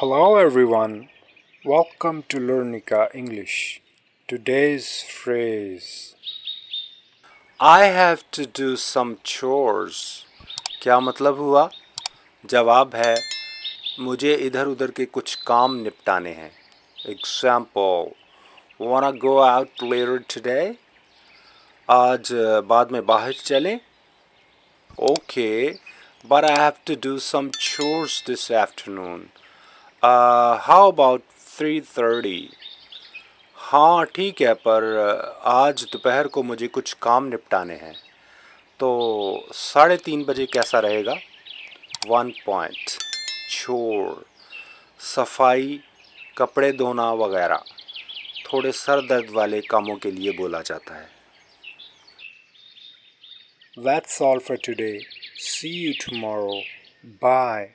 Hello everyone, welcome to Learnica English. Today's phrase I have to do some chores. क्या मतलब हुआ? जवाब है मुझे इधर उधर के कुछ काम निपटाने हैं. Example, wanna go out later today? आज बाद में बाहर चलें? Okay, but I have to do some chores this afternoon. How about 3:30? हाँ ठीक है, पर आज दोपहर को मुझे कुछ काम निपटाने हैं, तो 3:30 कैसा रहेगा? 1 point. चोर, सफाई, कपड़े धोना वगैरह थोड़े सर दर्द वाले कामों के लिए बोला जाता है. That's all for today. See you tomorrow. Bye.